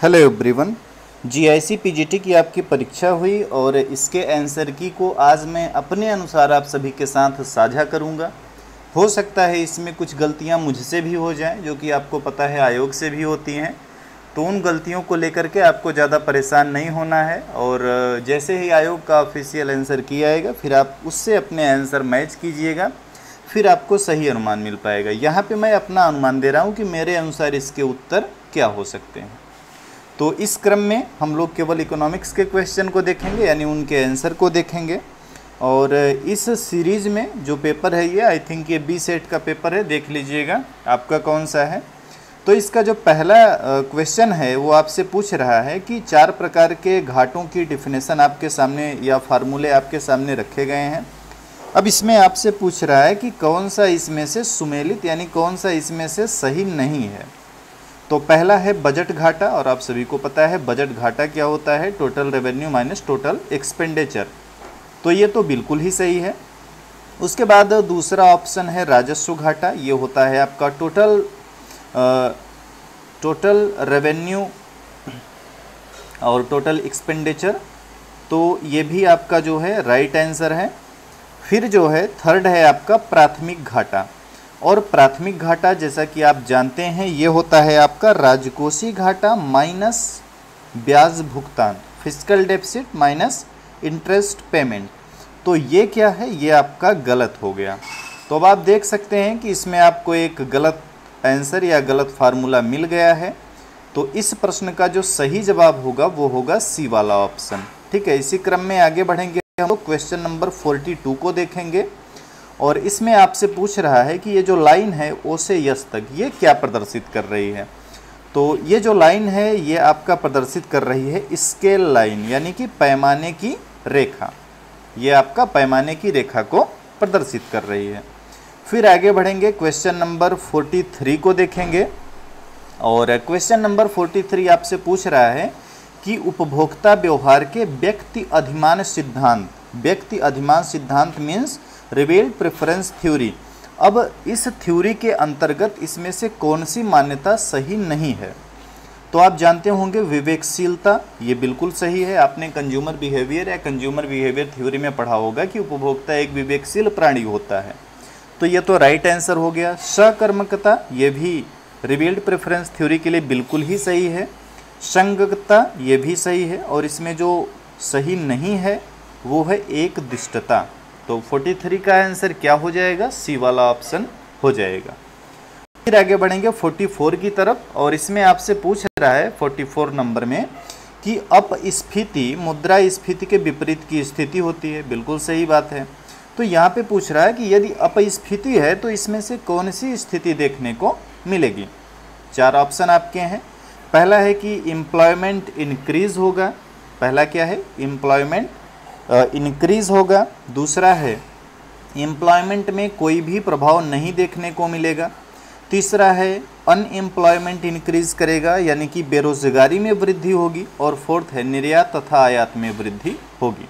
Hello everyone. GIC PGT की आपकी परीक्षा हुई और इसके आंसर की को आज मैं अपने अनुसार आप सभी के साथ साझा करूंगा। हो सकता है इसमें कुछ गलतियां मुझसे भी हो जाएं, जो कि आपको पता है आयोग से भी होती हैं। तो उन गलतियों को लेकर के आपको ज़्यादा परेशान नहीं होना है और जैसे ही आयोग का ऑफिशियल आंसर किया आएगा फिर आप उससे अपने आंसर मैच कीजिएगा, फिर आपको सही अनुमान मिल पाएगा। यहाँ पे मैं अपना अनुमान दे रहा हूँ कि मेरे अनुसार इसके उत्तर क्या हो सकते हैं। तो इस क्रम में हम लोग केवल इकोनॉमिक्स के क्वेश्चन को देखेंगे, यानी उनके आंसर को देखेंगे। और इस सीरीज़ में जो पेपर है ये आई थिंक ये बी सेट का पेपर है, देख लीजिएगा आपका कौन सा है। तो इसका जो पहला क्वेश्चन है वो आपसे पूछ रहा है कि 4 प्रकार के घाटों की डिफिनेशन आपके सामने या फार्मूले आपके सामने रखे गए हैं। अब इसमें आपसे पूछ रहा है कि कौन सा इसमें से सुमेलित यानी कौन सा इसमें से सही नहीं है। तो पहला है बजट घाटा, और आप सभी को पता है बजट घाटा क्या होता है, total revenue minus total expenditure. तो ये तो बिल्कुल ही सही है। उसके बाद दूसरा ऑप्शन है राजस्व घाटा, ये होता है आपका टोटल रेवेन्यू और टोटल एक्सपेंडिचर। तो ये भी आपका जो है राइट आंसर है। फिर जो है थर्ड है आपका प्राथमिक घाटा, और प्राथमिक घाटा जैसा कि आप जानते हैं ये होता है आपका राजकोषीय घाटा माइनस ब्याज भुगतान, fiscal deficit minus interest payment. तो ये क्या है, ये आपका गलत हो गया। तो अब आप देख सकते हैं कि इसमें आपको एक गलत आंसर या गलत फार्मूला मिल गया है। तो इस प्रश्न का जो सही जवाब होगा वो होगा सी वाला ऑप्शन। ठीक है, इसी क्रम में आगे बढ़ेंगे हम लोग क्वेश्चन नंबर 42 को देखेंगे। और इसमें आपसे पूछ रहा है कि ये जो लाइन है ओ से यस तक ये क्या प्रदर्शित कर रही है। तो ये जो लाइन है ये आपका प्रदर्शित कर रही है स्केल लाइन, यानी कि पैमाने की रेखा। ये आपका पैमाने की रेखा को प्रदर्शित कर रही है। फिर आगे बढ़ेंगे, क्वेश्चन नंबर 43 को देखेंगे। और क्वेश्चन नंबर 43 आपसे पूछ रहा है कि उपभोक्ता व्यवहार के व्यक्ति अधिमान सिद्धांत मीन्स रिवील्ड प्रेफरेंस थ्योरी। अब इस थ्योरी के अंतर्गत इसमें से कौन सी मान्यता सही नहीं है। तो आप जानते होंगे विवेकशीलता, ये बिल्कुल सही है। आपने कंज्यूमर बिहेवियर या कंज्यूमर बिहेवियर थ्योरी में पढ़ा होगा कि उपभोक्ता एक विवेकशील प्राणी होता है। तो ये तो राइट आंसर हो गया। सकर्मकता, ये भी रिवील्ड प्रेफरेंस थ्योरी के लिए बिल्कुल ही सही है। संगतता, ये भी सही है। और इसमें जो सही नहीं है वो है एकदिष्टता। तो 43 का आंसर क्या हो जाएगा, सी वाला ऑप्शन हो जाएगा। फिर आगे बढ़ेंगे 44 की तरफ, और इसमें आपसे पूछ रहा है 44 नंबर में कि अपस्फीति मुद्रास्फीति के विपरीत की स्थिति होती है। बिल्कुल सही बात है। तो यहाँ पे पूछ रहा है कि यदि अपस्फीति है तो इसमें से कौन सी स्थिति देखने को मिलेगी। 4 ऑप्शन आपके हैं। पहला है कि एम्प्लॉयमेंट इंक्रीज होगा। पहला क्या है, एम्प्लॉयमेंट इंक्रीज होगा। दूसरा है एम्प्लॉयमेंट में कोई भी प्रभाव नहीं देखने को मिलेगा। तीसरा है अनएम्प्लॉयमेंट इंक्रीज करेगा, यानी कि बेरोजगारी में वृद्धि होगी। और फोर्थ है निर्यात तथा आयात में वृद्धि होगी।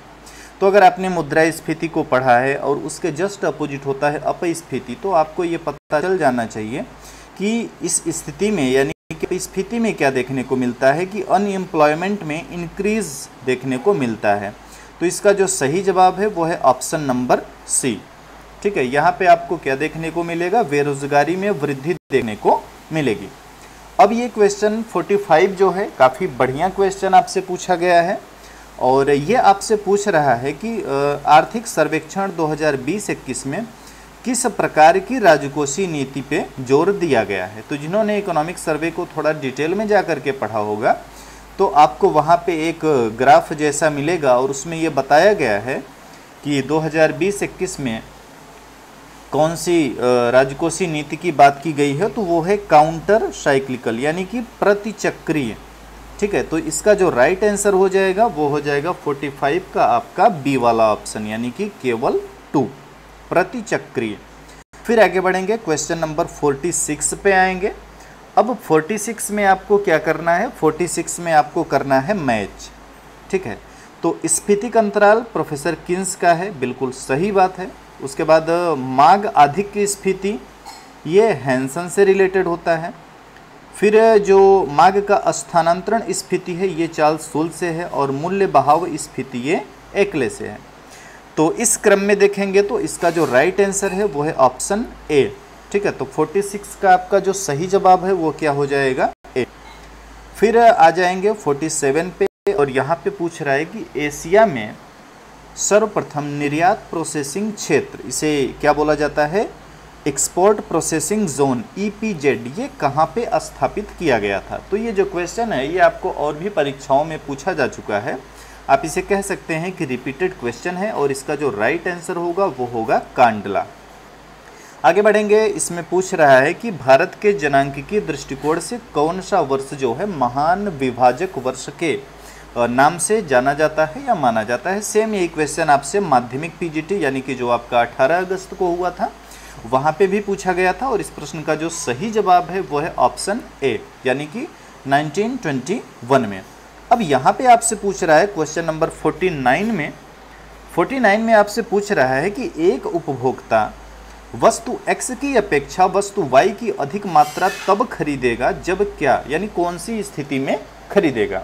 तो अगर आपने मुद्रास्फीति को पढ़ा है और उसके जस्ट अपोजिट होता है अपस्फीति, तो आपको ये पता चल जाना चाहिए कि इस स्थिति में यानी कि स्थिति में क्या देखने को मिलता है कि अनएम्प्लॉयमेंट में इंक्रीज देखने को मिलता है। तो इसका जो सही जवाब है वो है ऑप्शन नंबर सी। ठीक है, यहाँ पे आपको क्या देखने को मिलेगा, बेरोजगारी में वृद्धि देखने को मिलेगी। अब ये क्वेश्चन 45 जो है काफ़ी बढ़िया क्वेश्चन आपसे पूछा गया है। और ये आपसे पूछ रहा है कि आर्थिक सर्वेक्षण 2020-21 में किस प्रकार की राजकोषीय नीति पे जोर दिया गया है। तो जिन्होंने इकोनॉमिक सर्वे को थोड़ा डिटेल में जा करके पढ़ा होगा तो आपको वहाँ पे एक ग्राफ जैसा मिलेगा, और उसमें ये बताया गया है कि 2020-21 में कौन सी राजकोषीय नीति की बात की गई है। तो वो है काउंटर साइक्लिकल, यानी कि प्रतिचक्रीय। ठीक है, तो इसका जो राइट आंसर हो जाएगा वो हो जाएगा 45 का आपका बी वाला ऑप्शन, यानी कि केवल 2 प्रतिचक्रीय। फिर आगे बढ़ेंगे, क्वेश्चन नंबर 46 पे आएंगे। अब 46 में आपको क्या करना है, 46 में आपको करना है मैच। ठीक है, तो स्फीतिक अंतराल प्रोफेसर किन्स का है, बिल्कुल सही बात है। उसके बाद मांग आधिक्य स्फीति, ये हैंसन से रिलेटेड होता है। फिर जो मांग का स्थानांतरण स्फीति है ये चार्ल्स शूल से है, और मूल्य बहाव स्फीति ये एक्ले से है। तो इस क्रम में देखेंगे तो इसका जो राइट आंसर है वो है ऑप्शन ए। ठीक है, तो 46 का आपका जो सही जवाब है वो क्या हो जाएगा, ए। फिर आ जाएंगे 47 पे, और यहाँ पे पूछ रहा है कि एशिया में सर्वप्रथम निर्यात प्रोसेसिंग क्षेत्र, इसे क्या बोला जाता है, एक्सपोर्ट प्रोसेसिंग जोन EPZ, ये कहाँ पे स्थापित किया गया था। तो ये जो क्वेश्चन है ये आपको और भी परीक्षाओं में पूछा जा चुका है, आप इसे कह सकते हैं कि रिपीटेड क्वेश्चन है, और इसका जो राइट आंसर होगा वो होगा कांडला। आगे बढ़ेंगे, इसमें पूछ रहा है कि भारत के जनांकीय दृष्टिकोण से कौन सा वर्ष जो है महान विभाजक वर्ष के नाम से जाना जाता है या माना जाता है। सेम यही क्वेश्चन आपसे माध्यमिक PGT यानी कि जो आपका 18 अगस्त को हुआ था वहाँ पे भी पूछा गया था, और इस प्रश्न का जो सही जवाब है वो है ऑप्शन ए, यानी कि 1921 में। अब यहाँ पे आपसे पूछ रहा है क्वेश्चन नंबर 49 में आपसे पूछ रहा है कि एक उपभोक्ता वस्तु X की अपेक्षा वस्तु Y की अधिक मात्रा तब खरीदेगा जब क्या, यानी कौन सी स्थिति में खरीदेगा।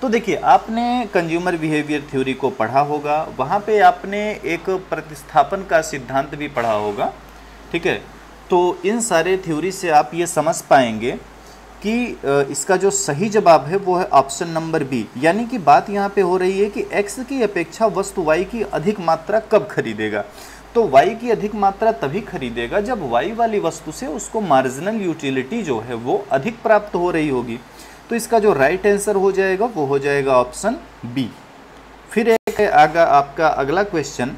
तो देखिए, आपने कंज्यूमर बिहेवियर थ्योरी को पढ़ा होगा, वहाँ पे आपने एक प्रतिस्थापन का सिद्धांत भी पढ़ा होगा। ठीक है, तो इन सारे थ्योरी से आप ये समझ पाएंगे कि इसका जो सही जवाब है वो है ऑप्शन नंबर बी, यानी कि बात यहाँ पे हो रही है कि X की अपेक्षा वस्तु Y की अधिक मात्रा कब खरीदेगा। तो Y की अधिक मात्रा तभी खरीदेगा जब Y वाली वस्तु से उसको मार्जिनल यूटिलिटी जो है वो अधिक प्राप्त हो रही होगी। तो इसका जो राइट आंसर हो जाएगा वो हो जाएगा ऑप्शन बी। फिर एक आपका अगला क्वेश्चन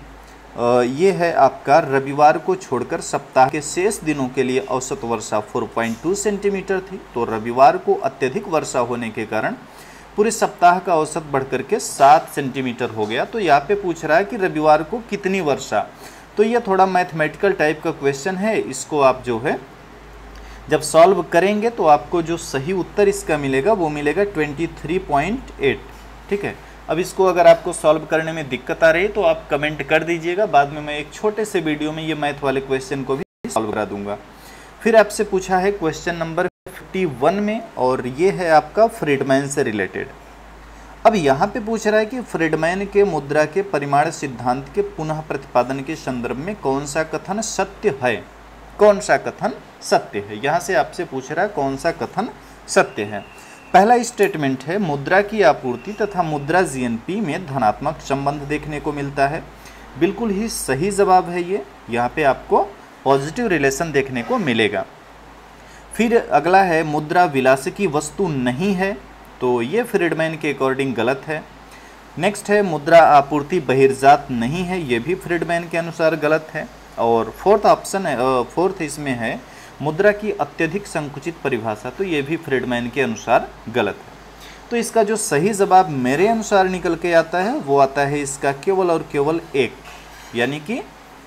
ये है आपका, रविवार को छोड़कर सप्ताह के शेष दिनों के लिए औसत वर्षा 4.2 सेंटीमीटर थी। तो रविवार को अत्यधिक वर्षा होने के कारण पूरे सप्ताह का औसत बढ़कर के 7 सेंटीमीटर हो गया। तो यहाँ पे पूछ रहा है कि रविवार को कितनी वर्षा। तो ये थोड़ा मैथमेटिकल टाइप का क्वेश्चन है, इसको आप जो है जब सॉल्व करेंगे तो आपको जो सही उत्तर इसका मिलेगा वो मिलेगा 23.8। ठीक है, अब इसको अगर आपको सॉल्व करने में दिक्कत आ रही है तो आप कमेंट कर दीजिएगा, बाद में मैं एक छोटे से वीडियो में ये मैथ वाले क्वेश्चन को भी सॉल्व करा दूंगा। फिर आपसे पूछा है क्वेश्चन नंबर 51 में, और ये है आपका फ्रीडमैन से रिलेटेड। अब यहाँ पे पूछ रहा है कि फ्रीडमैन के मुद्रा के परिमाण सिद्धांत के पुनः प्रतिपादन के संदर्भ में कौन सा कथन सत्य है, कौन सा कथन सत्य है। यहाँ से आपसे पूछ रहा है कौन सा कथन सत्य है। पहला स्टेटमेंट है, मुद्रा की आपूर्ति तथा मुद्रा GNP में धनात्मक संबंध देखने को मिलता है। बिल्कुल ही सही जवाब है ये, यहाँ पे आपको पॉजिटिव रिलेशन देखने को मिलेगा। फिर अगला है, मुद्रा विलास की वस्तु नहीं है, तो ये फ्रीडमैन के अकॉर्डिंग गलत है। नेक्स्ट है, मुद्रा आपूर्ति बहिर्जात नहीं है, ये भी फ्रीडमैन के अनुसार गलत है। और फोर्थ ऑप्शन है, फोर्थ इसमें है मुद्रा की अत्यधिक संकुचित परिभाषा, तो ये भी फ्रीडमैन के अनुसार गलत है। तो इसका जो सही जवाब मेरे अनुसार निकल के आता है वो आता है इसका केवल और केवल एक, यानी कि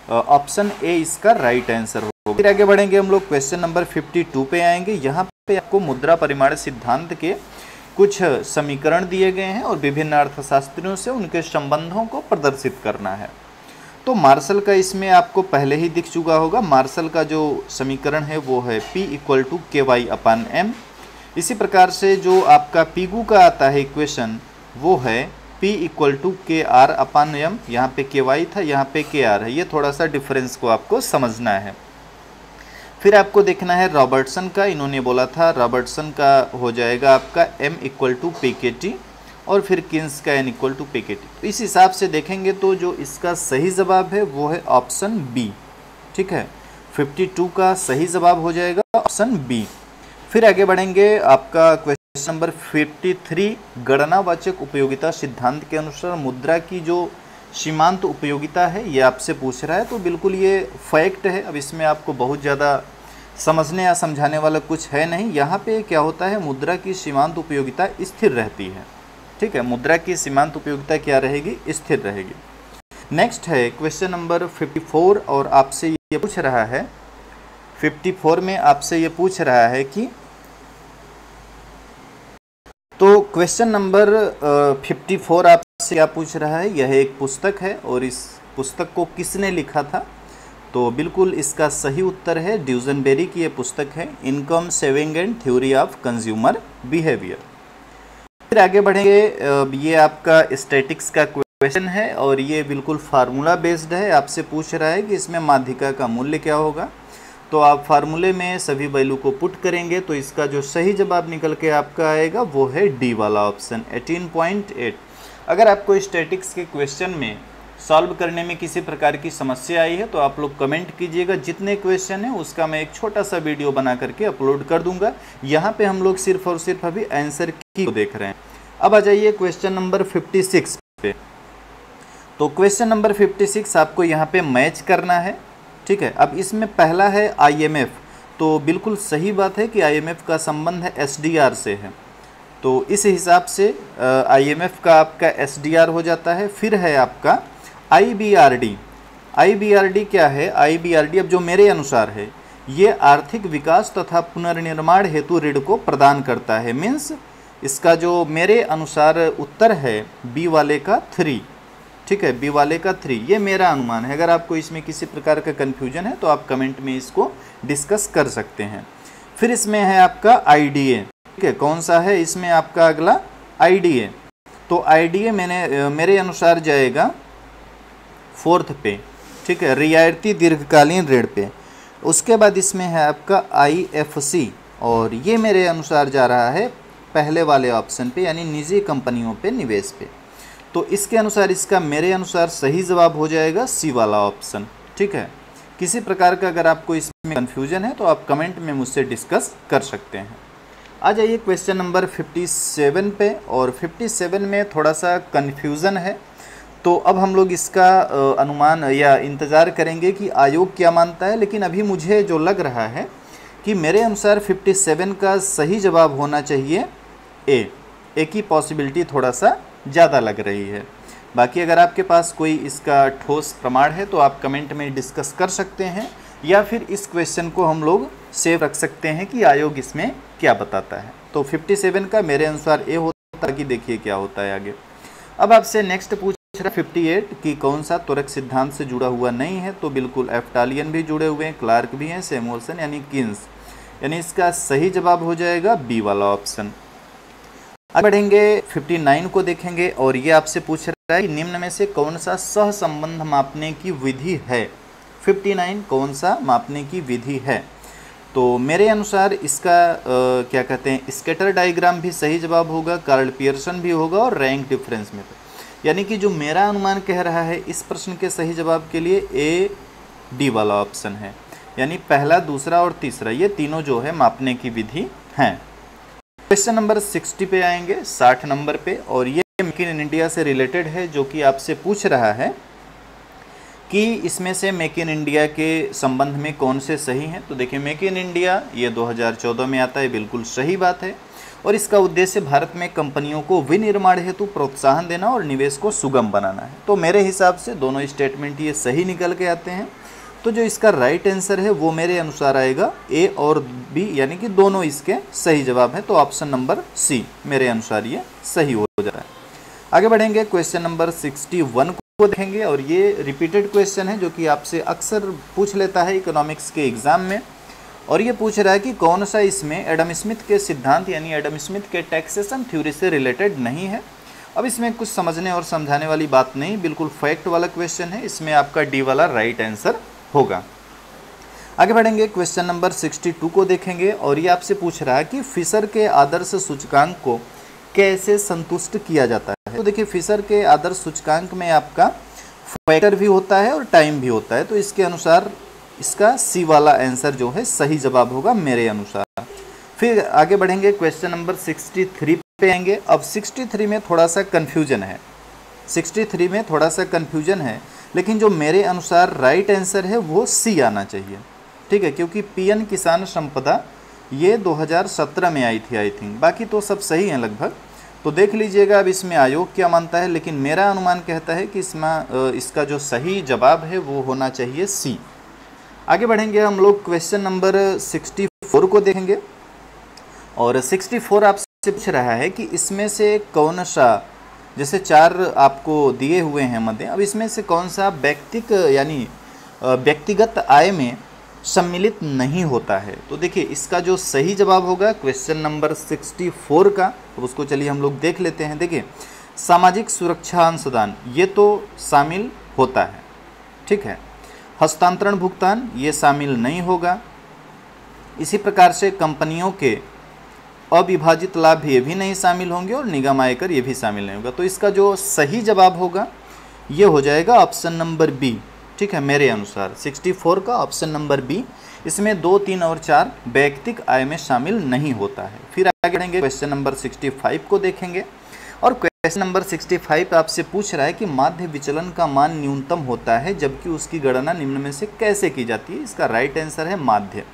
ऑप्शन ए इसका राइट आंसर होगा। फिर आगे बढ़ेंगे हम लोग, क्वेश्चन नंबर 52 पे आएंगे। यहाँ पे आपको मुद्रा परिमाण सिद्धांत के कुछ समीकरण दिए गए हैं और विभिन्न अर्थशास्त्रियों से उनके संबंधों को प्रदर्शित करना है। तो मार्शल का इसमें आपको पहले ही दिख चुका होगा। मार्शल का जो समीकरण है वो है P = KY/M। इसी प्रकार से जो आपका पीगू का आता है इक्वेशन वो है P = KR/M। यहाँ पे KY था, यहाँ पे KR है। ये थोड़ा सा डिफरेंस को आपको समझना है। फिर आपको देखना है रॉबर्टसन का, इन्होंने बोला था रॉबर्टसन का हो जाएगा आपका M = PKT, और फिर किन्स का N = PKT। तो इस हिसाब से देखेंगे तो जो इसका सही जवाब है वो है ऑप्शन बी। ठीक है, 52 का सही जवाब हो जाएगा ऑप्शन बी। फिर आगे बढ़ेंगे, आपका क्वेश्चन नंबर 53, गणनावाचक उपयोगिता सिद्धांत के अनुसार मुद्रा की जो सीमांत उपयोगिता है ये आपसे पूछ रहा है। तो बिल्कुल ये फैक्ट है, अब इसमें आपको बहुत ज़्यादा समझने या समझाने वाला कुछ है नहीं। यहाँ पे क्या होता है, मुद्रा की सीमांत उपयोगिता स्थिर रहती है। ठीक है, मुद्रा की सीमांत उपयोगिता क्या रहेगी, स्थिर रहेगी। नेक्स्ट है क्वेश्चन नंबर 54, और आपसे ये पूछ रहा है 54 में आपसे ये पूछ रहा है कि, तो क्वेश्चन नंबर 54 आपसे क्या पूछ रहा है, यह एक पुस्तक है और इस पुस्तक को किसने लिखा था। तो बिल्कुल इसका सही उत्तर है ड्यूजनबेरी की ये पुस्तक है, income saving and theory of consumer behaviour. फिर आगे बढ़ेंगे, ये आपका स्टैटिक्स का क्वेश्चन है और ये बिल्कुल फार्मूला बेस्ड है। आपसे पूछ रहा है कि इसमें माध्यिका का मूल्य क्या होगा, तो आप फार्मूले में सभी वैल्यू को पुट करेंगे तो इसका जो सही जवाब निकल के आपका आएगा वो है डी वाला ऑप्शन 18.8। अगर आपको स्टैटिक्स के क्वेश्चन में सॉल्व करने में किसी प्रकार की समस्या आई है तो आप लोग कमेंट कीजिएगा, जितने क्वेश्चन हैं उसका मैं एक छोटा सा वीडियो बना करके अपलोड कर दूंगा। यहाँ पे हम लोग सिर्फ और सिर्फ अभी आंसर की को देख रहे हैं। अब आ जाइए क्वेश्चन नंबर 56 पे। तो क्वेश्चन नंबर 56 आपको यहाँ पे मैच करना है, ठीक है। अब इसमें पहला है IMF, तो बिल्कुल सही बात है कि IMF का संबंध है SDR से है, तो इस हिसाब से IMF का आपका SDR हो जाता है। फिर है आपका IBRD। IBRD क्या है? IBRD अब जो मेरे अनुसार है ये आर्थिक विकास तथा पुनर्निर्माण हेतु ऋण को प्रदान करता है। मीन्स इसका जो मेरे अनुसार उत्तर है बी वाले का 3, ठीक है, बी वाले का 3, ये मेरा अनुमान है। अगर आपको इसमें किसी प्रकार का कन्फ्यूजन है तो आप कमेंट में इसको डिस्कस कर सकते हैं। फिर इसमें है आपका IDA, ठीक है, कौन सा है इसमें आपका अगला IDA, तो IDA मेरे अनुसार जाएगा 4th पे, ठीक है, रियायती दीर्घकालीन ऋण पे। उसके बाद इसमें है आपका IFC और ये मेरे अनुसार जा रहा है पहले वाले ऑप्शन पे, यानी निजी कंपनियों पे निवेश पे। तो इसके अनुसार इसका मेरे अनुसार सही जवाब हो जाएगा सी वाला ऑप्शन, ठीक है। किसी प्रकार का अगर आपको इसमें कन्फ्यूजन है तो आप कमेंट में मुझसे डिस्कस कर सकते हैं। आ जाइए क्वेश्चन नंबर 57 पे, और 57 में थोड़ा सा कन्फ्यूज़न है, तो अब हम लोग इसका अनुमान या इंतज़ार करेंगे कि आयोग क्या मानता है। लेकिन अभी मुझे जो लग रहा है कि मेरे अनुसार 57 का सही जवाब होना चाहिए ए की पॉसिबिलिटी थोड़ा सा ज़्यादा लग रही है। बाकी अगर आपके पास कोई इसका ठोस प्रमाण है तो आप कमेंट में डिस्कस कर सकते हैं, या फिर इस क्वेश्चन को हम लोग सेव रख सकते हैं कि आयोग इसमें क्या बताता है। तो 57 का मेरे अनुसार ए होता है, कि देखिए क्या होता है आगे। अब आपसे नेक्स्ट पूछ रहा 58 कि कौन सा त्वरक सिद्धांत से जुड़ा हुआ नहीं है, तो बिल्कुल एफ्टालियन भी जुड़े हुए हैं, क्लार्क भी हैं, सैमुअल्सन यानी किन्स, यानी इसका सही जवाब हो जाएगा बी वाला ऑप्शन। आगे बढ़ेंगे 59 को देखेंगे, और ये आपसे पूछ रहा है कि निम्न में से कौन सा सहसंबंध मापने की विधि है। 59 कौन सा मापने की विधि है, तो मेरे अनुसार इसका क्या कहते हैं, स्कैटर डायग्राम भी सही जवाब होगा, कार्ल पियर्सन भी होगा, और रैंक डिफरेंस मेथड। यानी कि जो मेरा अनुमान कह रहा है इस प्रश्न के सही जवाब के लिए ए डी वाला ऑप्शन है, यानी पहला, दूसरा और तीसरा, ये तीनों जो है मापने की विधि हैं। क्वेश्चन नंबर 60 पे आएंगे, 60 नंबर पे, और ये मेक इन इंडिया से रिलेटेड है, जो कि आपसे पूछ रहा है कि इसमें से मेक इन इंडिया के संबंध में कौन से सही हैं। तो देखिए मेक इन इंडिया ये 2014 में आता है, बिल्कुल सही बात है, और इसका उद्देश्य भारत में कंपनियों को विनिर्माण हेतु प्रोत्साहन देना और निवेश को सुगम बनाना है। तो मेरे हिसाब से दोनों स्टेटमेंट ये सही निकल के आते हैं। तो जो इसका राइट आंसर है वो मेरे अनुसार आएगा ए और बी, यानी कि दोनों इसके सही जवाब हैं। तो ऑप्शन नंबर सी मेरे अनुसार ये सही हो जाता है। आगे बढ़ेंगे, क्वेश्चन नंबर 61 को देखेंगे, और ये रिपीटेड क्वेश्चन है जो कि आपसे अक्सर पूछ लेता है इकोनॉमिक्स के एग्जाम में, और ये पूछ रहा है कि कौन सा इसमें एडम स्मिथ के सिद्धांत यानी एडम स्मिथ के टैक्सेशन थ्योरी से रिलेटेड नहीं है। अब इसमें कुछ समझने और समझाने वाली बात नहीं, बिल्कुल फैक्ट वाला क्वेश्चन है, इसमें आपका डी वाला राइट आंसर होगा। आगे बढ़ेंगे, क्वेश्चन नंबर 62 को देखेंगे, और ये आपसे पूछ रहा है कि फिशर के आदर्श सूचकांक को कैसे संतुष्ट किया जाता है। तो देखिए फिशर के आदर्श सूचकांक में आपका फैक्टर भी होता है और टाइम भी होता है, तो इसके अनुसार इसका सी वाला आंसर जो है सही जवाब होगा मेरे अनुसार। फिर आगे बढ़ेंगे, क्वेश्चन नंबर 63 पे आएंगे। अब 63 में थोड़ा सा कन्फ्यूजन है, 63 में थोड़ा सा कन्फ्यूजन है, लेकिन जो मेरे अनुसार राइट आंसर है वो सी आना चाहिए, ठीक है, क्योंकि पीएम किसान संपदा ये 2017 में आई थी आई थिंक, बाकी तो सब सही हैं लगभग। तो देख लीजिएगा अब इसमें आयोग क्या मानता है, लेकिन मेरा अनुमान कहता है कि इसमें इसका जो सही जवाब है वो होना चाहिए सी। आगे बढ़ेंगे हम लोग, क्वेश्चन नंबर 64 को देखेंगे, और 64 आपसे पूछ रहा है कि इसमें से कौन सा, जैसे 4 आपको दिए हुए हैं मध्य, अब इसमें से कौन सा व्यक्तिक यानी व्यक्तिगत आय में सम्मिलित नहीं होता है। तो देखिए इसका जो सही जवाब होगा क्वेश्चन नंबर 64 का, तो उसको चलिए हम लोग देख लेते हैं। देखिए सामाजिक सुरक्षा अंशदान ये तो शामिल होता है, ठीक है। हस्तांतरण भुगतान ये शामिल नहीं होगा। इसी प्रकार से कंपनियों के अविभाजित लाभ ये भी नहीं शामिल होंगे और निगम आयकर ये भी शामिल नहीं होगा। तो इसका जो सही जवाब होगा ये हो जाएगा ऑप्शन नंबर बी, ठीक है। मेरे अनुसार 64 का ऑप्शन नंबर बी, इसमें 2, 3 और 4 वैयक्तिक आय में शामिल नहीं होता है। फिर आगे बढ़ेंगे, क्वेश्चन नंबर 65 को देखेंगे और क्वेश्चन नंबर 65 आपसे पूछ रहा है कि माध्य विचलन का मान न्यूनतम होता है जबकि उसकी गणना निम्न में से कैसे की जाती है। इसका राइट आंसर है माध्य।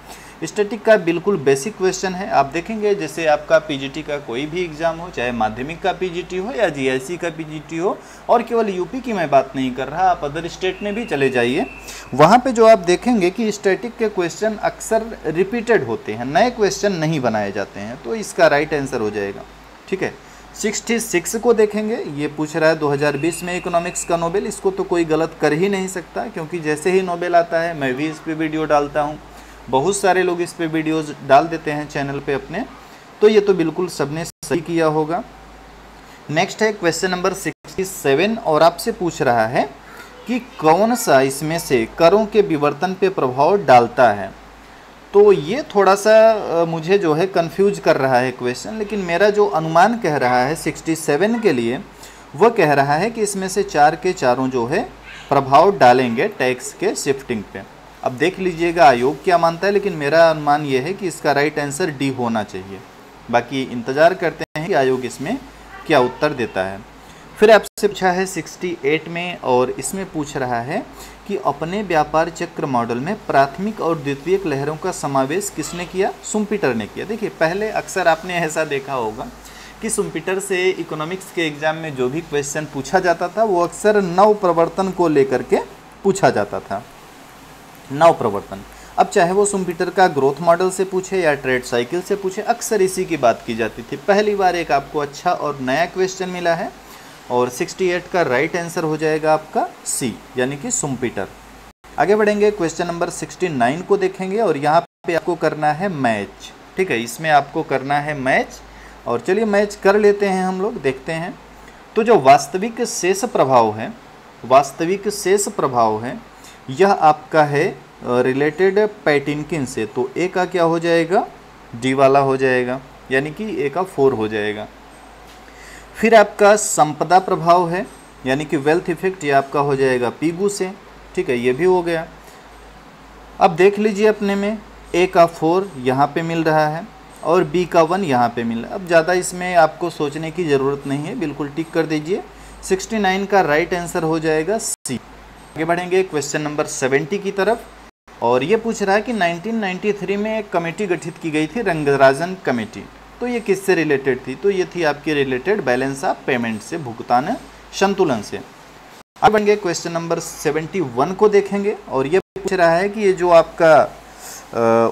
स्टैटिक का बिल्कुल बेसिक क्वेश्चन है। आप देखेंगे जैसे आपका पीजीटी का कोई भी एग्जाम हो, चाहे माध्यमिक का पीजीटी हो या जीआईसी का पीजीटी हो, और केवल यूपी की मैं बात नहीं कर रहा, आप अदर स्टेट में भी चले जाइए, वहाँ पे जो आप देखेंगे कि स्टैटिक के क्वेश्चन अक्सर रिपीटेड होते हैं, नए क्वेश्चन नहीं बनाए जाते हैं। तो इसका राइट आंसर हो जाएगा, ठीक है। 66 को देखेंगे, ये पूछ रहा है 2020 में इकोनॉमिक्स का नोबेल। इसको तो कोई गलत कर ही नहीं सकता, क्योंकि जैसे ही नोबेल आता है मैं भी इस पर वीडियो डालता हूँ, बहुत सारे लोग इस पे वीडियोस डाल देते हैं चैनल पे अपने, तो ये तो बिल्कुल सबने सही किया होगा। नेक्स्ट है क्वेश्चन नंबर 67 और आपसे पूछ रहा है कि कौन सा इसमें से करों के विवर्तन पे प्रभाव डालता है। तो ये थोड़ा सा मुझे जो है कंफ्यूज कर रहा है क्वेश्चन, लेकिन मेरा जो अनुमान कह रहा है 67 के लिए, वह कह रहा है कि इसमें से 4 के चारों जो है प्रभाव डालेंगे टैक्स के शिफ्टिंग पे। अब देख लीजिएगा आयोग क्या मानता है, लेकिन मेरा अनुमान यह है कि इसका राइट आंसर डी होना चाहिए। बाकी इंतजार करते हैं कि आयोग इसमें क्या उत्तर देता है। फिर आपसे पूछा है 68 में और इसमें पूछ रहा है कि अपने व्यापार चक्र मॉडल में प्राथमिक और द्वितीयक लहरों का समावेश किसने किया? शुम्पीटर ने किया। देखिए पहले अक्सर आपने ऐसा देखा होगा कि शुम्पीटर से इकोनॉमिक्स के एग्जाम में जो भी क्वेश्चन पूछा जाता था वो अक्सर नव प्रवर्तन को लेकर के पूछा जाता था। नव प्रवर्तन, अब चाहे वो शुम्पीटर का ग्रोथ मॉडल से पूछे या ट्रेड साइकिल से पूछे, अक्सर इसी की बात की जाती थी। पहली बार एक आपको अच्छा और नया क्वेश्चन मिला है और 68 का राइट आंसर हो जाएगा आपका सी, यानी कि शुम्पीटर। आगे बढ़ेंगे, क्वेश्चन नंबर 69 को देखेंगे और यहाँ पे आपको करना है मैच, ठीक है। इसमें आपको करना है मैच, और चलिए मैच कर लेते हैं हम लोग, देखते हैं। तो जो वास्तविक शेष प्रभाव है, वास्तविक शेष प्रभाव है, यह आपका है रिलेटेड पैटिनकिन से, तो ए का क्या हो जाएगा? डी वाला हो जाएगा, यानी कि ए का 4 हो जाएगा। फिर आपका संपदा प्रभाव है, यानी कि वेल्थ इफेक्ट, ये आपका हो जाएगा पीगू से, ठीक है, ये भी हो गया। अब देख लीजिए अपने में ए का 4 यहाँ पे मिल रहा है और बी का 1 यहाँ पे मिल रहा है। अब ज़्यादा इसमें आपको सोचने की ज़रूरत नहीं है, बिल्कुल टिक कर दीजिए। 69 का राइट आंसर हो जाएगा सी। आगे बढ़ेंगे क्वेश्चन नंबर 70 की तरफ और ये पूछ रहा है कि 1993 में एक कमेटी गठित की गई थी, रंगराजन कमेटी। तो ये किससे रिलेटेड थी? तो ये थी आपकी रिलेटेड बैलेंस ऑफ पेमेंट से, भुगतान संतुलन से। आगे बढ़ेंगे क्वेश्चन नंबर 71 को देखेंगे और ये पूछ रहा है कि ये जो आपका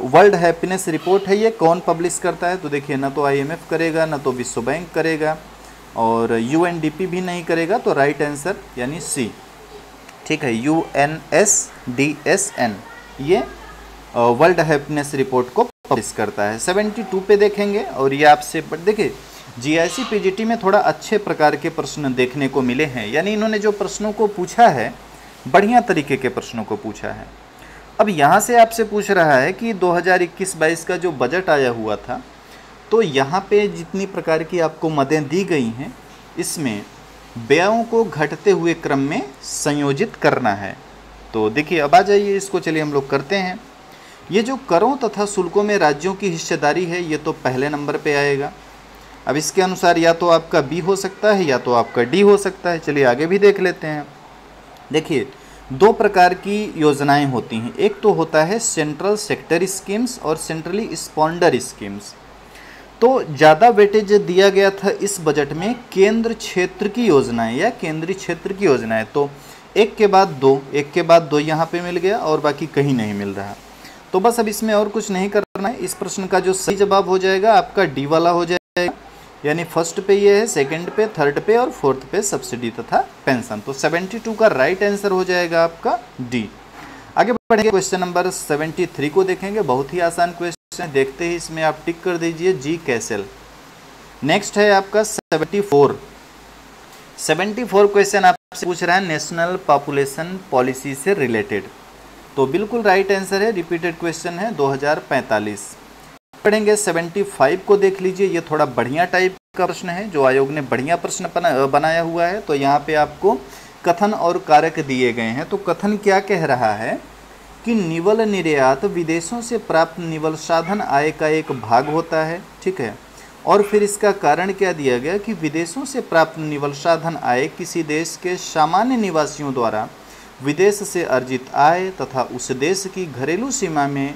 वर्ल्ड हैप्पीनेस रिपोर्ट है ये कौन पब्लिश करता है? तो देखिए ना तो IMF करेगा, ना तो विश्व बैंक करेगा और UNDP भी नहीं करेगा, तो राइट आंसर यानी सी, ठीक है, UNSDSN ये वर्ल्ड हैप्पीनेस रिपोर्ट को पब्लिश करता है। 72 पे देखेंगे और ये आपसे देखिए GIC PGT में थोड़ा अच्छे प्रकार के प्रश्न देखने को मिले हैं, यानी इन्होंने जो प्रश्नों को पूछा है बढ़िया तरीके के प्रश्नों को पूछा है। अब यहाँ से आपसे पूछ रहा है कि 2021-22 का जो बजट आया हुआ था, तो यहाँ पे जितनी प्रकार की आपको मदें दी गई हैं, इसमें व्ययों को घटते हुए क्रम में संयोजित करना है। तो देखिए अब आ जाइए, इसको चलिए हम लोग करते हैं। ये जो करों तथा शुल्कों में राज्यों की हिस्सेदारी है ये तो पहले नंबर पे आएगा। अब इसके अनुसार या तो आपका बी हो सकता है या तो आपका डी हो सकता है। चलिए आगे भी देख लेते हैं। देखिए 2 प्रकार की योजनाएं होती हैं, एक तो होता है सेंट्रल सेक्टर स्कीम्स और सेंट्रली स्पॉन्डर स्कीम्स। तो ज़्यादा वेटेज दिया गया था इस बजट में केंद्र क्षेत्र की योजनाएं या केंद्रीय क्षेत्र की योजनाएं, तो एक के बाद दो यहाँ पे मिल गया और बाकी कहीं नहीं मिल रहा। तो बस अब इसमें और कुछ नहीं करना है। इस प्रश्न का जो सही जवाब हो जाएगा आपका डी वाला हो जाएगा, यानी फर्स्ट पे ये है, सेकंड पे, थर्ड पे और फोर्थ पे सब्सिडी तथा पेंशन। तो 72 का राइट आंसर हो जाएगा आपका डी। आगे बढ़ेंगे, क्वेश्चन नंबर 73 को देखेंगे। बहुत ही आसान क्वेश्चन है, देखते ही इसमें आप टिक कर दीजिए जी कैसल। नेक्स्ट है आपका 74 क्वेश्चन आपसे पूछ रहा है नेशनल पॉपुलेशन पॉलिसी से रिलेटेड। तो बिल्कुल राइट आंसर है, रिपीटेड क्वेश्चन है 2045। पढ़ेंगे 75 को, देख लीजिए। ये थोड़ा बढ़िया टाइप का प्रश्न है, जो आयोग ने बढ़िया प्रश्न बनाया हुआ है। तो यहाँ पे आपको कथन और कारक दिए गए हैं। तो कथन क्या कह रहा है कि निवल निर्यात विदेशों से प्राप्त निवल साधन आय का एक भाग होता है, ठीक है। और फिर इसका कारण क्या दिया गया कि विदेशों से प्राप्त निवल साधन आय किसी देश के सामान्य निवासियों द्वारा विदेश से अर्जित आय तथा उस देश की घरेलू सीमा में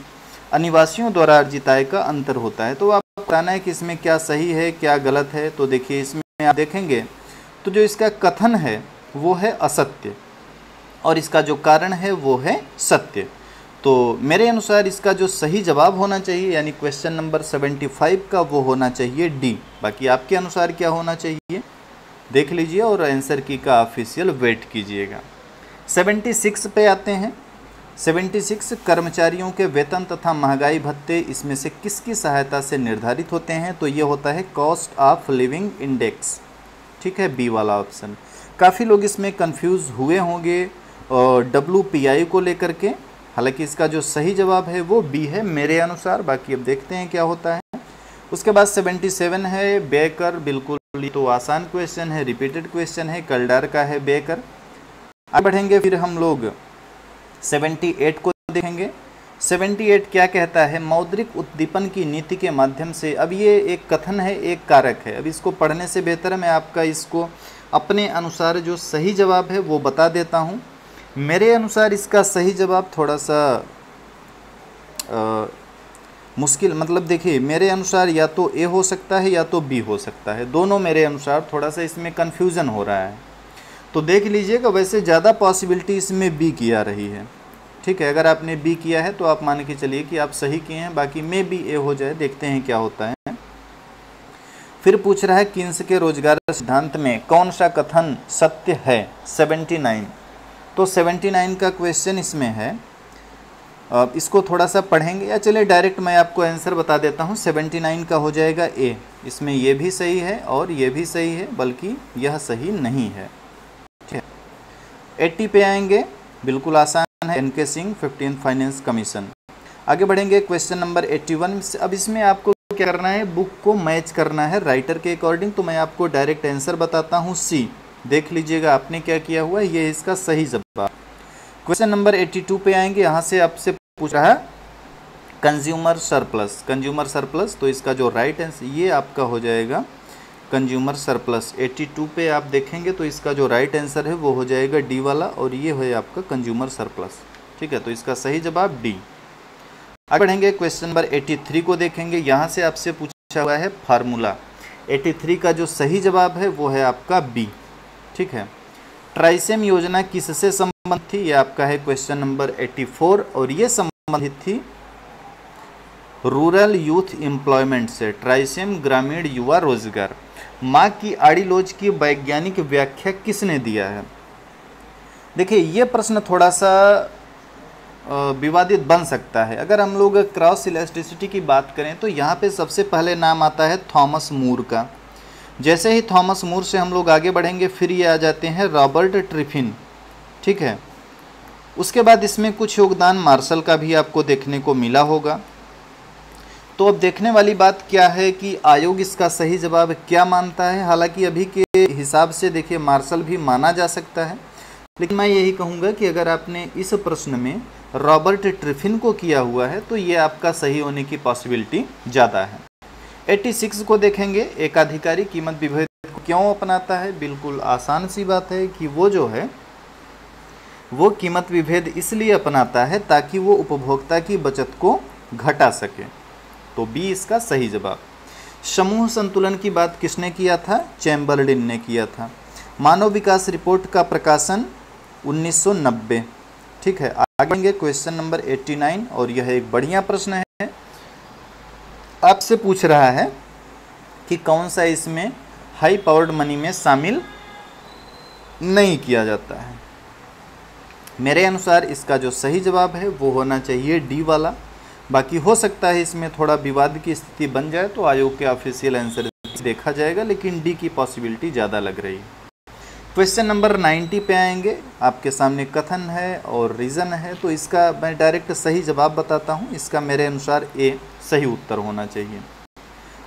अनिवासियों द्वारा अर्जित आय का अंतर होता है। तो आप बताना है कि इसमें क्या सही है क्या गलत है। तो देखिए, इसमें आप देखेंगे तो जो इसका कथन है वो है असत्य और इसका जो कारण है वो है सत्य। तो मेरे अनुसार इसका जो सही जवाब होना चाहिए, यानी क्वेश्चन नंबर 75 का, वो होना चाहिए डी। बाकी आपके अनुसार क्या होना चाहिए देख लीजिए और आंसर की का ऑफिशियल वेट कीजिएगा। 76 पे आते हैं। 76 कर्मचारियों के वेतन तथा महंगाई भत्ते इसमें से किसकी सहायता से निर्धारित होते हैं। तो ये होता है कॉस्ट ऑफ लिविंग इंडेक्स, ठीक है, बी वाला ऑप्शन। काफ़ी लोग इसमें कंफ्यूज हुए होंगे WPI को लेकर के, हालांकि इसका जो सही जवाब है वो बी है मेरे अनुसार। बाकी अब देखते हैं क्या होता है। उसके बाद 77 है बेकर, बिल्कुल तो आसान क्वेश्चन है, रिपीटेड क्वेश्चन है, कलडार का है बेकर। आगे बढ़ेंगे, फिर हम लोग 78 को देखेंगे। 78 क्या कहता है, मौद्रिक उद्दीपन की नीति के माध्यम से। अब ये एक कथन है एक कारक है। अब इसको पढ़ने से बेहतर है मैं आपका इसको अपने अनुसार जो सही जवाब है वो बता देता हूँ। मेरे अनुसार इसका सही जवाब थोड़ा सा मुश्किल, मतलब देखिए मेरे अनुसार या तो ए हो सकता है या तो बी हो सकता है, दोनों मेरे अनुसार थोड़ा सा इसमें कन्फ्यूज़न हो रहा है। तो देख लीजिएगा, वैसे ज़्यादा पॉसिबिलिटी इसमें बी की आ रही है, ठीक है। अगर आपने बी किया है तो आप मान के चलिए कि आप सही किए हैं, बाकी में बी ए हो जाए, देखते हैं क्या होता है। फिर पूछ रहा है किन्स के रोजगार सिद्धांत में कौन सा कथन सत्य है। 79, तो 79 का क्वेश्चन इसमें है। अब इसको थोड़ा सा पढ़ेंगे या चलिए डायरेक्ट मैं आपको आंसर बता देता हूँ। 79 का हो जाएगा ए। इसमें ये भी सही है और ये भी सही है, बल्कि यह सही नहीं है, ठीक है। 80 पे आएंगे, बिल्कुल आसान है, NK सिंह 15 फाइनेंस कमीशन। आगे बढ़ेंगे, क्वेश्चन नंबर 81। अब इसमें आपको क्या करना है, बुक को मैच करना है राइटर के अकॉर्डिंग। तो मैं आपको डायरेक्ट आंसर बताता हूँ सी। देख लीजिएगा आपने क्या किया हुआ है, ये इसका सही जवाब। क्वेश्चन नंबर 82 पे आएंगे। यहाँ से आपसे पूछ रहा है कंज्यूमर सरप्लस, कंज्यूमर सरप्लस। तो इसका जो राइट आंसर ये आपका हो जाएगा कंज्यूमर सरप्लस। 82 पे आप देखेंगे तो इसका जो राइट आंसर है वो हो जाएगा डी वाला, और ये है आपका कंज्यूमर सरप्लस, ठीक है। तो इसका सही जवाब डी। आगे बढ़ेंगे, क्वेश्चन नंबर 83 को देखेंगे। यहाँ से आपसे पूछा हुआ है फार्मूला। 83 का जो सही जवाब है वो है आपका बी, ठीक है। ट्राइसेम योजना किससे संबंधित थी, ये आपका है क्वेश्चन नंबर 84, और ये संबंधित थी रूरल यूथ एम्प्लॉयमेंट से। ट्राइसेम ग्रामीण युवा रोजगार। माँ की आड़ी लोच की वैज्ञानिक व्याख्या किसने दिया है। देखिए ये प्रश्न थोड़ा सा विवादित बन सकता है। अगर हम लोग क्रॉस इलास्टिसिटी की बात करें तो यहाँ पे सबसे पहले नाम आता है थॉमस मूर का। जैसे ही थॉमस मूर से हम लोग आगे बढ़ेंगे फिर ये आ जाते हैं रॉबर्ट ट्रिफिन, ठीक है। उसके बाद इसमें कुछ योगदान मार्शल का भी आपको देखने को मिला होगा। तो अब देखने वाली बात क्या है कि आयोग इसका सही जवाब क्या मानता है। हालांकि अभी के हिसाब से देखिए मार्शल भी माना जा सकता है, लेकिन मैं यही कहूँगा कि अगर आपने इस प्रश्न में रॉबर्ट ट्रिफिन को किया हुआ है तो ये आपका सही होने की पॉसिबिलिटी ज़्यादा है। 86 को देखेंगे। एकाधिकारी कीमत विभेद को क्यों अपनाता है। बिल्कुल आसान सी बात है कि वो जो है वो कीमत विभेद इसलिए अपनाता है ताकि वो उपभोक्ता की बचत को घटा सके। तो बी इसका सही जवाब। समूह संतुलन की बात किसने किया था, चैम्बरलिन ने किया था। मानव विकास रिपोर्ट का प्रकाशन 1990, ठीक है। आगे बढ़ेंगे, क्वेश्चन नंबर 89, और यह एक बढ़िया प्रश्न है। आपसे पूछ रहा है कि कौन सा इसमें हाई पावर्ड मनी में शामिल नहीं किया जाता है। मेरे अनुसार इसका जो सही जवाब है वो होना चाहिए डी वाला। बाकी हो सकता है इसमें थोड़ा विवाद की स्थिति बन जाए तो आयोग के ऑफिशियल आंसर देखा जाएगा, लेकिन डी की पॉसिबिलिटी ज़्यादा लग रही है। क्वेश्चन नंबर 90 पे आएंगे। आपके सामने कथन है और रीज़न है, तो इसका मैं डायरेक्ट सही जवाब बताता हूँ। इसका मेरे अनुसार ए सही उत्तर होना चाहिए।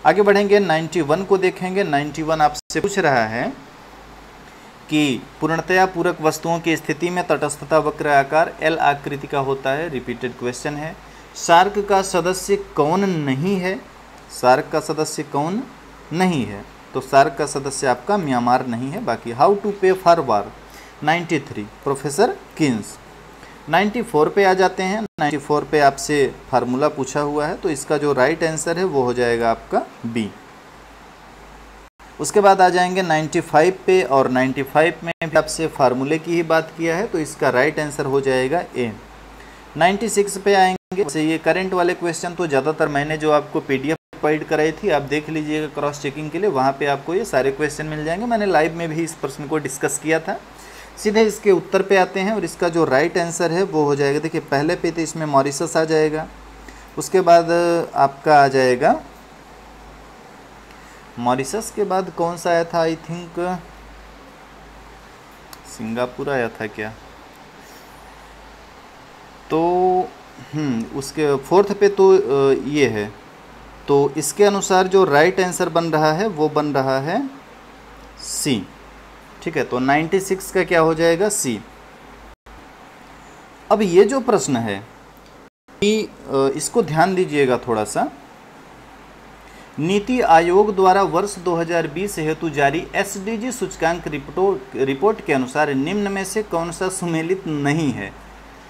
आगे बढ़ेंगे, 91 को देखेंगे। 91 आपसे पूछ रहा है कि पूर्णतया पूरक वस्तुओं की स्थिति में तटस्थता वक्र आकार एल आकृति का होता है। रिपीटेड क्वेश्चन है। सार्क का सदस्य कौन नहीं है? सार्क का सदस्य कौन नहीं है? तो सार्क का सदस्य आपका म्यांमार नहीं है। बाकी हाउ टू पे फॉर वार 93 प्रोफेसर किन्स। 94 पे आ जाते हैं। 94 पे आपसे फार्मूला पूछा हुआ है, तो इसका जो राइट आंसर है वो हो जाएगा आपका बी। उसके बाद आ जाएंगे 95 पे, और 95 में भी आपसे फार्मूले की ही बात किया है, तो इसका राइट आंसर हो जाएगा ए। 96 पे आएंगे। ये करंट वाले क्वेश्चन तो ज़्यादातर मैंने जो आपको पीडीएफ प्रोवाइड कराई थी, आप देख लीजिएगा क्रॉस चेकिंग के लिए, वहाँ पे आपको ये सारे क्वेश्चन मिल जाएंगे। मैंने लाइव में भी इस प्रश्न को डिस्कस किया था। सीधे इसके उत्तर पे आते हैं, और इसका जो राइट आंसर है वो हो जाएगा, देखिए पहले पे तो इसमें मॉरिशस आ जाएगा, उसके बाद आपका आ जाएगा मॉरिशस के बाद कौन सा आया था, आई थिंक सिंगापुर आया था क्या, तो उसके फोर्थ पे तो ये है। तो इसके अनुसार जो राइट आंसर बन रहा है वो बन रहा है सी। ठीक है, तो 96 का क्या हो जाएगा, सी। अब ये जो प्रश्न है कि इसको ध्यान दीजिएगा थोड़ा सा। नीति आयोग द्वारा वर्ष 2020 हेतु जारी एसडीजी सूचकांक रिपोर्ट के अनुसार निम्न में से कौन सा सुमेलित नहीं है?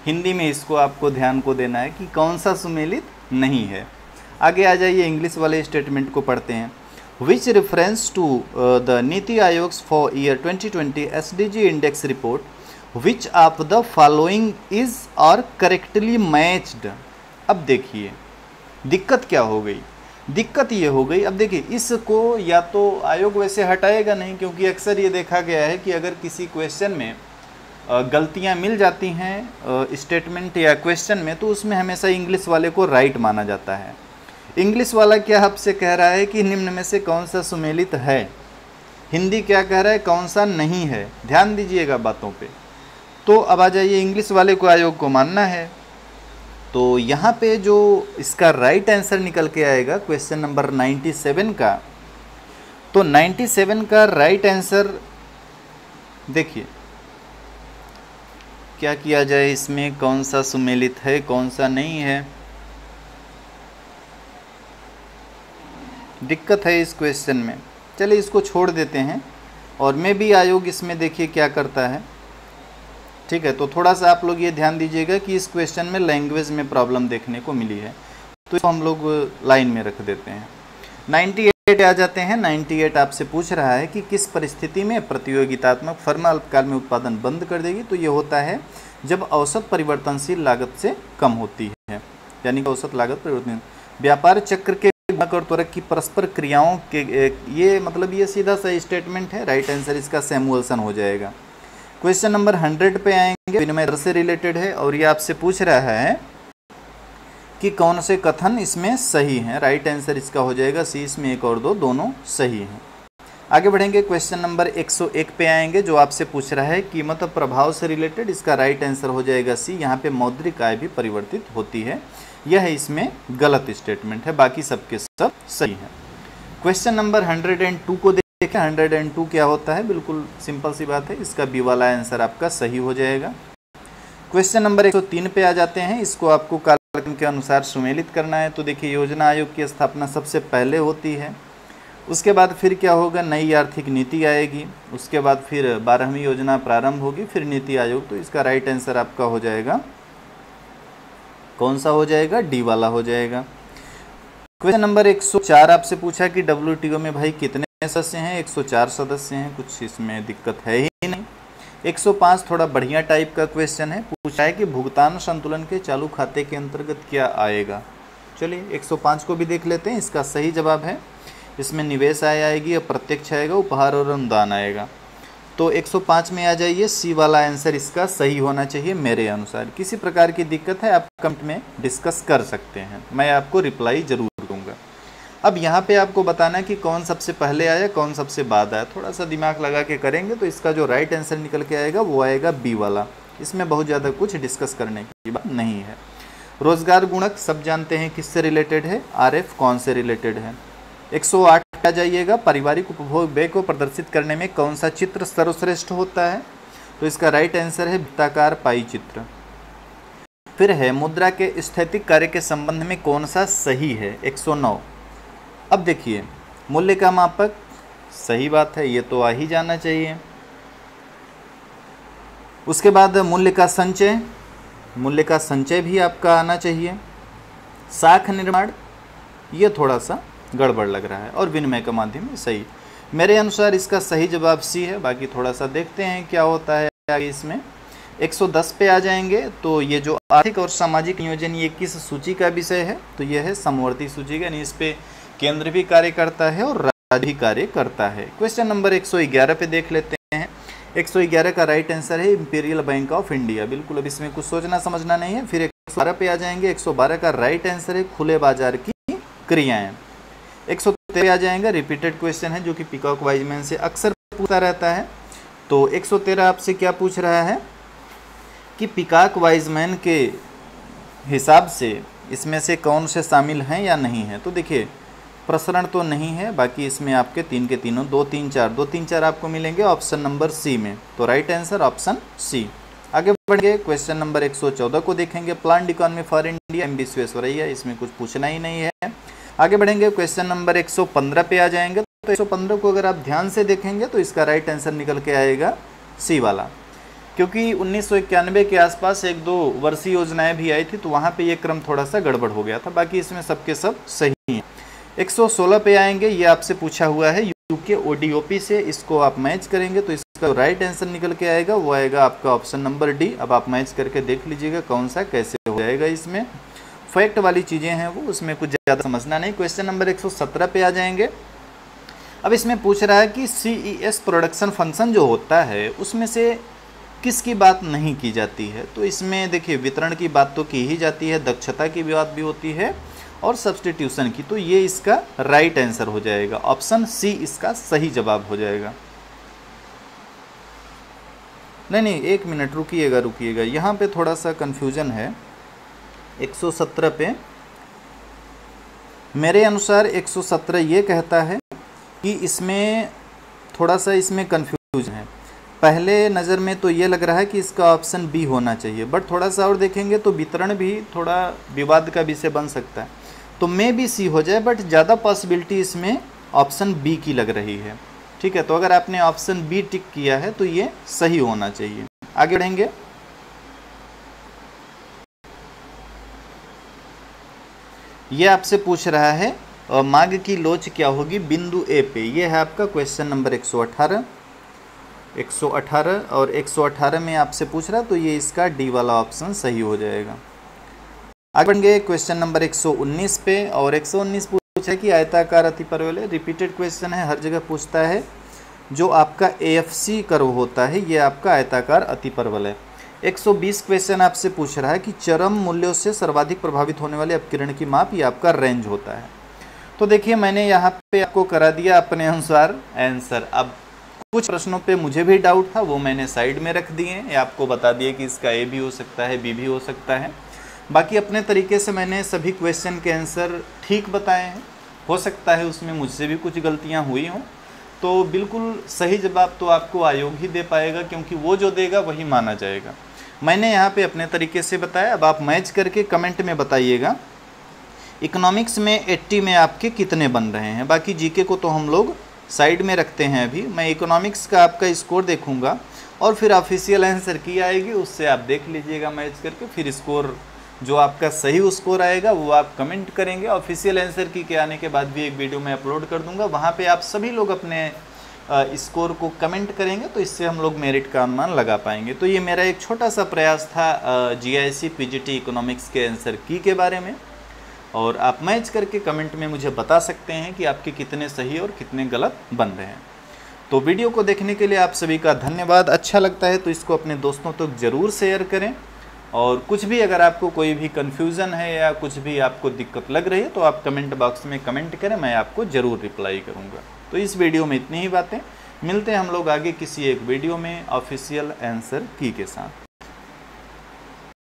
हिंदी में इसको आपको ध्यान को देना है कि कौन सा सुमेलित नहीं है। आगे आ जाइए, इंग्लिश वाले स्टेटमेंट को पढ़ते हैं। Which reference to the NITI Aayog for year 2020 SDG index report which of the following is और करेक्टली मैच्ड। अब देखिए दिक्कत क्या हो गई, दिक्कत ये हो गई। अब देखिए इसको या तो आयोग वैसे हटाएगा नहीं, क्योंकि अक्सर ये देखा गया है कि अगर किसी क्वेश्चन में गलतियां मिल जाती हैं स्टेटमेंट या क्वेश्चन में, तो उसमें हमेशा इंग्लिश वाले को राइट माना जाता है। इंग्लिश वाला क्या आपसे कह रहा है कि निम्न में से कौन सा सुमेलित है, हिंदी क्या कह रहा है कौन सा नहीं है। ध्यान दीजिएगा बातों पे। तो अब आ जाइए, इंग्लिश वाले को आयोग को मानना है, तो यहाँ पे जो इसका राइट आंसर निकल के आएगा क्वेश्चन नंबर 97 का, तो 97 का राइट आंसर देखिए क्या किया जाए, इसमें कौन सा सुमेलित है कौन सा नहीं है। दिक्कत है इस क्वेश्चन में, चलिए इसको छोड़ देते हैं, और मैं भी आयोग इसमें देखिए क्या करता है। ठीक है, तो थोड़ा सा आप लोग ये ध्यान दीजिएगा कि इस क्वेश्चन में लैंग्वेज में प्रॉब्लम देखने को मिली है, तो इसको हम लोग लाइन में रख देते हैं। 98 आ जाते हैं। 98 आपसे पूछ रहा है कि किस परिस्थिति में प्रतियोगितात्मक फर्म अल्पकाल में उत्पादन बंद कर देगी। तो ये होता है जब औसत परिवर्तनशील लागत से कम होती है, यानी कि औसत लागत परिवर्तन व्यापार चक्र के गुणक और त्वरक की परस्पर क्रियाओं के, ये मतलब ये सीधा सा स्टेटमेंट है। राइट आंसर इसका सैमुअल्सन हो जाएगा। क्वेश्चन नंबर 100 पे आएंगे, विनिमय दर से रिलेटेड है, और ये आपसे पूछ रहा है कि कौन से कथन इसमें सही हैं। राइट आंसर इसका हो जाएगा सी, इसमें एक और दो दोनों सही हैं। आगे बढ़ेंगे, क्वेश्चन नंबर 101 पे आएंगे, जो आपसे पूछ रहा है कीमत प्रभाव से रिलेटेड। इसका राइट आंसर हो जाएगा सी। यहाँ पे मौद्रिक आय भी परिवर्तित होती है, यह इसमें गलत स्टेटमेंट है, बाकी सबके सब सही है। क्वेश्चन नंबर 102 को देखें। 102 क्या होता है, बिल्कुल सिंपल सी बात है, इसका बी वाला आंसर आपका सही हो जाएगा। क्वेश्चन नंबर 103 पे आ जाते हैं। इसको आपको कालक्रम के अनुसार सुमेलित करना है। तो देखिए योजना आयोग की स्थापना सबसे पहले होती है, उसके बाद फिर क्या होगा, नई आर्थिक नीति आएगी, उसके बाद फिर 12वीं योजना प्रारंभ होगी, फिर नीति आयोग। तो इसका राइट आंसर आपका हो जाएगा कौन सा हो जाएगा, डी वाला हो जाएगा। क्वेश्चन नंबर 104 आपसे पूछा कि डब्ल्यूटीओ में भाई कितने सदस्य हैं। 104 सदस्य हैं, कुछ इसमें दिक्कत है ही नहीं। 105 थोड़ा बढ़िया टाइप का क्वेश्चन है, पूछा है कि भुगतान संतुलन के चालू खाते के अंतर्गत क्या आएगा। चलिए 105 को भी देख लेते हैं। इसका सही जवाब है, इसमें निवेश आय आएगी, अप्रत्यक्ष आएगा, उपहार और अनुदान आएगा। तो 105 में आ जाइए, सी वाला आंसर इसका सही होना चाहिए मेरे अनुसार। किसी प्रकार की दिक्कत है आप कमेंट में डिस्कस कर सकते हैं, मैं आपको रिप्लाई जरूर दूंगा। अब यहाँ पे आपको बताना है कि कौन सबसे पहले आया कौन सबसे बाद आया, थोड़ा सा दिमाग लगा के करेंगे तो इसका जो राइट आंसर निकल के आएगा वो आएगा बी वाला। इसमें बहुत ज़्यादा कुछ डिस्कस करने की बात नहीं है। रोजगार गुणक सब जानते हैं किससे रिलेटेड है, आरएफ कौन से रिलेटेड है। 108 आ जाइएगा, पारिवारिक उपभोग व्यय को प्रदर्शित करने में कौन सा चित्र सर्वश्रेष्ठ होता है, तो इसका राइट आंसर है वृत्ताकार पाई चित्र। फिर है मुद्रा के स्थैतिक कार्य के संबंध में कौन सा सही है, 109। अब देखिए मूल्य का मापक, सही बात है, ये तो आ ही जाना चाहिए। उसके बाद मूल्य का संचय, मूल्य का संचय भी आपका आना चाहिए। साख निर्माण, ये थोड़ा सा गड़बड़ लग रहा है, और विनिमय का माध्यम सही। मेरे अनुसार इसका सही जवाब सी है, बाकी थोड़ा सा देखते हैं क्या होता है आगे इसमें। 110 पे आ जाएंगे, तो ये जो आर्थिक और सामाजिक नियोजन ये किस सूची का विषय है, तो ये है समवर्ती सूची का, यानी इस पे केंद्र भी कार्य करता है और राज्य भी कार्य करता है। क्वेश्चन नंबर 111 पे देख लेते हैं। 111 का राइट आंसर है इंपीरियल बैंक ऑफ इंडिया। बिल्कुल, अब इसमें कुछ सोचना समझना नहीं है। फिर 112 पे आ जाएंगे। 112 का राइट आंसर है खुले बाजार की क्रियाएं। 113 आ जाएगा, रिपीटेड क्वेश्चन है जो कि पीकॉक वाइजमैन से अक्सर पूछता रहता है। तो 113 आपसे क्या पूछ रहा है कि पीकॉक वाइजमैन के हिसाब से इसमें से कौन से शामिल हैं या नहीं है। तो देखिए प्रसरण तो नहीं है, बाकी इसमें आपके तीन के तीनों 2 3 4 आपको मिलेंगे ऑप्शन नंबर सी में। तो राइट आंसर ऑप्शन सी। आगे बढ़ेंगे, क्वेश्चन नंबर 114 को देखेंगे। Planned economy for India, M Visvesvaraya, इसमें कुछ पूछना ही नहीं है। आगे बढ़ेंगे, क्वेश्चन नंबर 115 पे आ जाएंगे। तो 115 को अगर आप ध्यान से देखेंगे तो इसका राइट आंसर निकल के आएगा सी वाला, क्योंकि 1991 के आसपास 1-2 वर्षीय योजनाएं भी आई थी, तो वहाँ पे ये क्रम थोड़ा सा गड़बड़ हो गया था। बाकी इसमें सबके सब सही हैं। 116 पे आएंगे, ये आपसे पूछा हुआ है यूके ओडीओपी से, इसको आप मैच करेंगे तो इसका राइट आंसर निकल के आएगा, वो आएगा आपका ऑप्शन नंबर डी। अब आप मैच करके देख लीजिएगा कौन सा कैसे हो जाएगा। इसमें फैक्ट वाली चीज़ें हैं वो, उसमें कुछ ज़्यादा समझना नहीं। क्वेश्चन नंबर 117 पे आ जाएंगे। अब इसमें पूछ रहा है कि CES प्रोडक्शन फंक्शन जो होता है उसमें से किसकी बात नहीं की जाती है। तो इसमें देखिए वितरण की बात तो की ही जाती है, दक्षता की बात भी होती है और सब्स्टिट्यूशन की। तो ये इसका राइट आंसर हो जाएगा, ऑप्शन सी इसका सही जवाब हो जाएगा। नहीं, 1 मिनट रुकिएगा, यहाँ पे थोड़ा सा कंफ्यूजन है। 117 पे मेरे अनुसार 117 ये कहता है कि इसमें थोड़ा सा इसमें कंफ्यूजन है। पहले नज़र में तो ये लग रहा है कि इसका ऑप्शन बी होना चाहिए, बट थोड़ा सा और देखेंगे तो वितरण भी थोड़ा विवाद का विषय बन सकता है, तो मे भी सी हो जाए, बट ज़्यादा पॉसिबिलिटी इसमें ऑप्शन बी की लग रही है। ठीक है, तो अगर आपने ऑप्शन बी टिक किया है तो ये सही होना चाहिए। आगे बढ़ेंगे, ये आपसे पूछ रहा है मार्ग की लोच क्या होगी बिंदु ए पे। ये है आपका क्वेश्चन नंबर 118 और 118 में आपसे पूछ रहा है, तो ये इसका डी वाला ऑप्शन सही हो जाएगा। आगे बढ़ेंगे क्वेश्चन नंबर 119 पे, और 119 पूछा कि आयताकार अतिपरवलय, रिपीटेड क्वेश्चन है, हर जगह पूछता है। जो आपका AFC कर्व होता है ये आपका आयताकार अतिपरवलय। 120 क्वेश्चन आपसे पूछ रहा है कि चरम मूल्यों से सर्वाधिक प्रभावित होने वाले अपकिरण की माप, ये आपका रेंज होता है। तो देखिए मैंने यहाँ पे आपको करा दिया अपने अनुसार आंसर। अब कुछ प्रश्नों पे मुझे भी डाउट था, वो मैंने साइड में रख दिए या आपको बता दिए कि इसका ए भी हो सकता है, बी भी हो सकता है। बाकी अपने तरीके से मैंने सभी क्वेश्चन के आंसर ठीक बताए हैं। हो सकता है उसमें मुझसे भी कुछ गलतियाँ हुई हों, तो बिल्कुल सही जवाब तो आपको आयोग ही दे पाएगा, क्योंकि वो जो देगा वही माना जाएगा। मैंने यहाँ पे अपने तरीके से बताया। अब आप मैच करके कमेंट में बताइएगा इकोनॉमिक्स में 80 में आपके कितने बन रहे हैं। बाकी जीके को तो हम लोग साइड में रखते हैं अभी। मैं इकोनॉमिक्स का आपका स्कोर देखूंगा और फिर ऑफिशियल आंसर की आएगी, उससे आप देख लीजिएगा मैच करके। फिर स्कोर जो आपका सही स्कोर आएगा वो आप कमेंट करेंगे। ऑफिशियल आंसर की के आने के बाद भी एक वीडियो मैं अपलोड कर दूंगा, वहाँ पे आप सभी लोग अपने स्कोर को कमेंट करेंगे, तो इससे हम लोग मेरिट का अनुमान लगा पाएंगे। तो ये मेरा एक छोटा सा प्रयास था GIC PGT इकोनॉमिक्स के आंसर की के बारे में, और आप मैच करके कमेंट में मुझे बता सकते हैं कि आपके कितने सही और कितने गलत बन रहे हैं। तो वीडियो को देखने के लिए आप सभी का धन्यवाद। अच्छा लगता है तो इसको अपने दोस्तों तक ज़रूर शेयर करें, और कुछ भी अगर आपको कोई भी कन्फ्यूज़न है या कुछ भी आपको दिक्कत लग रही है तो आप कमेंट बॉक्स में कमेंट करें, मैं आपको ज़रूर रिप्लाई करूँगा। तो इस वीडियो में इतनी ही बातें, मिलते हैं हम लोग आगे किसी एक वीडियो में ऑफिशियल आंसर की के साथ।